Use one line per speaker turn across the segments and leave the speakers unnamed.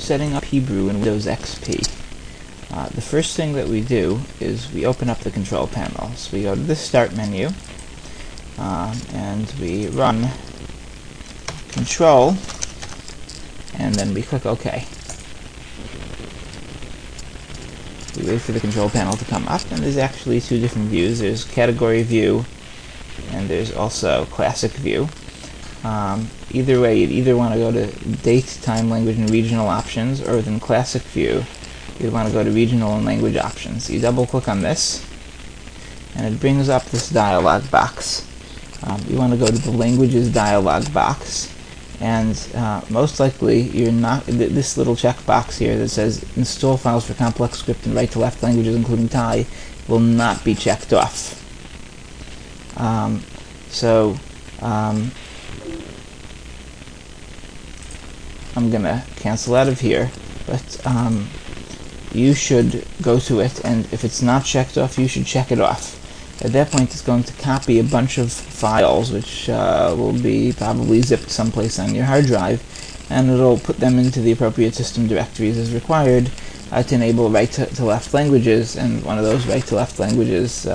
setting up Hebrew in Windows XP. The first thing that we do is we open up the control panel. So we go to the Start menu, and we run Control, and then we click OK. We wait for the control panel to come up, and there's actually two different views. There's Category View, and there's also Classic View. Either way, you'd either want to go to Date, Time, Language, and Regional Options, or within Classic View, you'd want to go to Regional and Language Options. You double-click on this, and it brings up this dialog box. You want to go to the Languages dialog box, and most likely you're not. This little checkbox here that says Install Files for Complex Script and Right-to-Left Languages, including Thai, will not be checked off. I'm going to cancel out of here, but you should go to it, and if it's not checked off, you should check it off. At that point, it's going to copy a bunch of files, which will be probably zipped someplace on your hard drive, and it'll put them into the appropriate system directories as required to enable right-to-left languages, and one of those right-to-left languages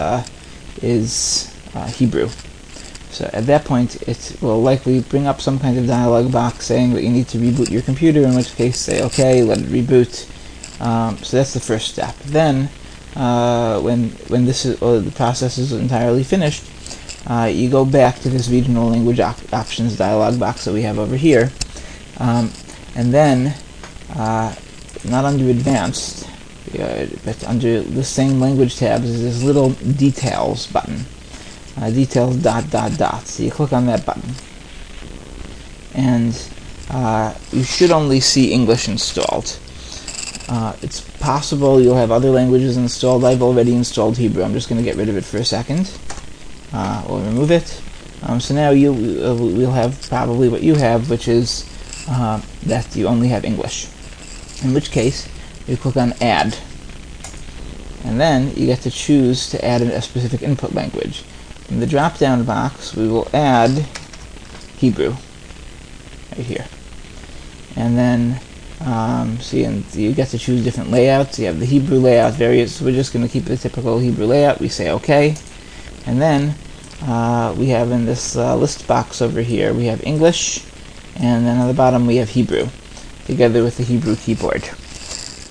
is Hebrew. So at that point, it will likely bring up some kind of dialog box saying that you need to reboot your computer, in which case say OK, let it reboot. So that's the first step. Then, when this is, the process is entirely finished, you go back to this Regional Language Options dialog box that we have over here, and then, not under Advanced, but under the same language tabs is this little Details button. Details ... So you click on that button, and you should only see English installed. It's possible you'll have other languages installed. I've already installed Hebrew. I'm just going to get rid of it for a second. We'll remove it. So now we'll have probably what you have, which is that you only have English. In which case, you click on Add, and then you get to choose to add a specific input language. In the drop-down box, we will add Hebrew right here, and then and you get to choose different layouts. You have the Hebrew layout, various. We're just going to keep the typical Hebrew layout. We say OK, and then we have in this list box over here, we have English, and then on the bottom we have Hebrew, together with the Hebrew keyboard.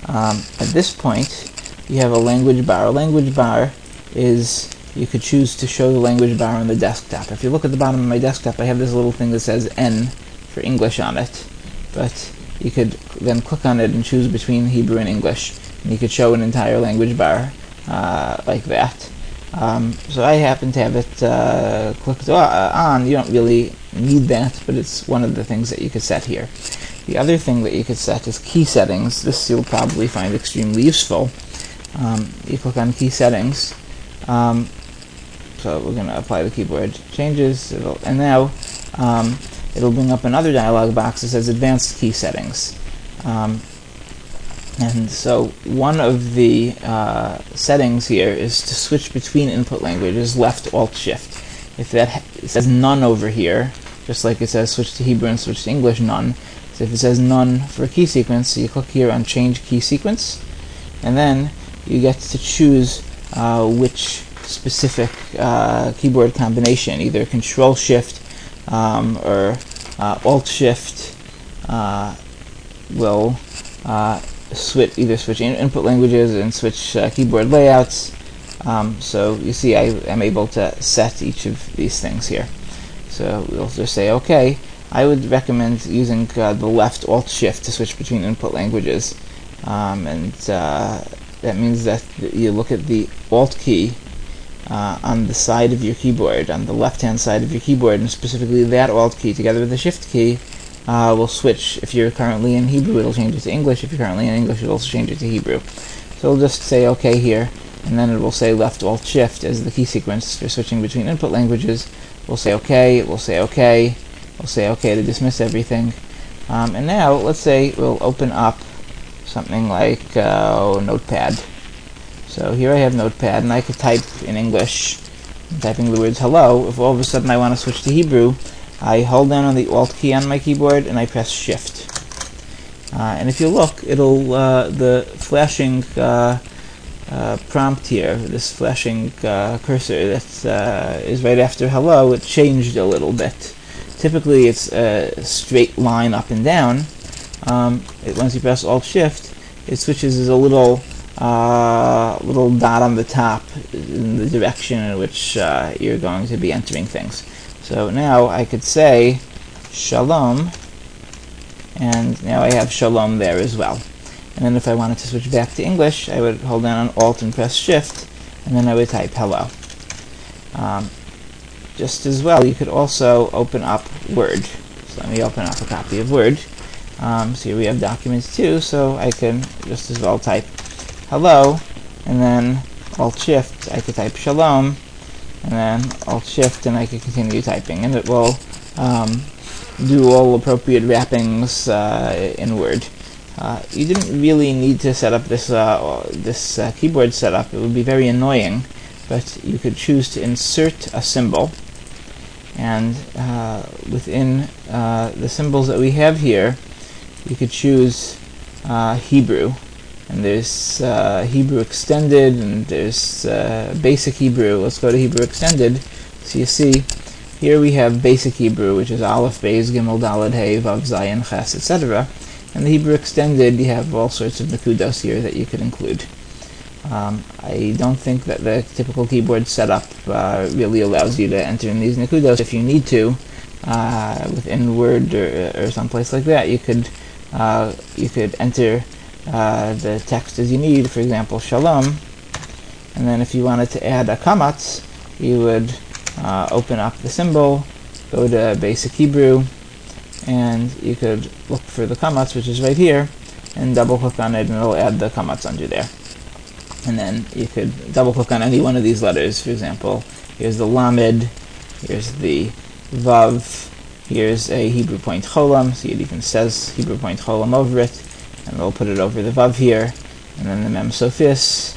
At this point, you have a language bar. A language bar is, you could choose to show the language bar on the desktop. If you look at the bottom of my desktop, I have this little thing that says N for English on it, but you could then click on it and choose between Hebrew and English, and you could show an entire language bar like that. So I happen to have it clicked on. You don't really need that, but it's one of the things that you could set here. The other thing that you could set is key settings. This you'll probably find extremely useful. You click on key settings. So we're going to apply the keyboard changes, and now it'll bring up another dialog box that says Advanced Key Settings. And so one of the settings here is to switch between input languages, left Alt Shift. If that it says none over here, just like it says switch to Hebrew and switch to English, none. So if it says none for a key sequence, so you click here on Change Key Sequence, and then you get to choose which specific keyboard combination, either Control Shift or Alt Shift will either switch input languages and switch keyboard layouts. So you see I am able to set each of these things here. So we'll just say OK. I would recommend using the left Alt Shift to switch between input languages, and that means that you look at the Alt key on the side of your keyboard, on the left-hand side of your keyboard, and specifically that Alt key together with the Shift key will switch. If you're currently in Hebrew, it'll change it to English. If you're currently in English, it'll change it to Hebrew. So we'll just say OK here, and then it will say left Alt Shift as the key sequence for switching between input languages. We'll say OK, we'll say OK, we'll say OK to dismiss everything. And now, let's say we'll open up something like Notepad. So here I have Notepad, and I could type in English, typing the words hello. If all of a sudden I want to switch to Hebrew, I hold down on the Alt key on my keyboard and I press Shift. And if you look, it'll the flashing prompt here, this flashing cursor that is right after hello, it changed a little bit. Typically it's a straight line up and down. Once you press Alt-Shift, it switches as a little dot on the top in the direction in which you're going to be entering things. So now I could say Shalom, and now I have Shalom there as well. And then if I wanted to switch back to English, I would hold down on Alt and press Shift, and then I would type hello. Just as well, you could also open up Word. So let me open up a copy of Word. So here we have Documents 2, so I can just as well type hello, and then Alt-Shift, I could type Shalom, and then Alt-Shift, and I could continue typing, and it will do all appropriate wrappings in Word. You didn't really need to set up this keyboard setup. It would be very annoying, but you could choose to insert a symbol, and within the symbols that we have here, you could choose Hebrew, and there's Hebrew Extended, and there's Basic Hebrew. Let's go to Hebrew Extended. So you see, here we have Basic Hebrew, which is Aleph, Beis, Gimel, Daled, Hey, Vav, Zayin, Ches, etc. And the Hebrew Extended, you have all sorts of nakudos here that you could include. I don't think that the typical keyboard setup really allows you to enter in these nakudos. If you need to, within Word or someplace like that, you could enter the text as you need. For example, Shalom, and then if you wanted to add a kamatz, you would open up the symbol, go to Basic Hebrew, and you could look for the kamatz, which is right here, and double click on it, and it'll add the kamatz under there. And then you could double click on any one of these letters. For example, here's the lamed, here's the vav, here's a Hebrew point cholam, so it even says Hebrew point cholam over it, and we'll put it over the vav here, and then the mem sophis,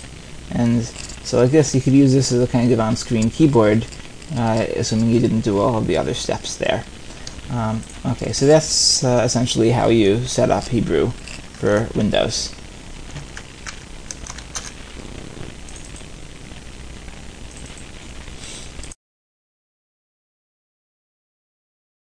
and so like this, you could use this as a kind of on-screen keyboard, assuming you didn't do all of the other steps there. Okay, so that's essentially how you set up Hebrew for Windows.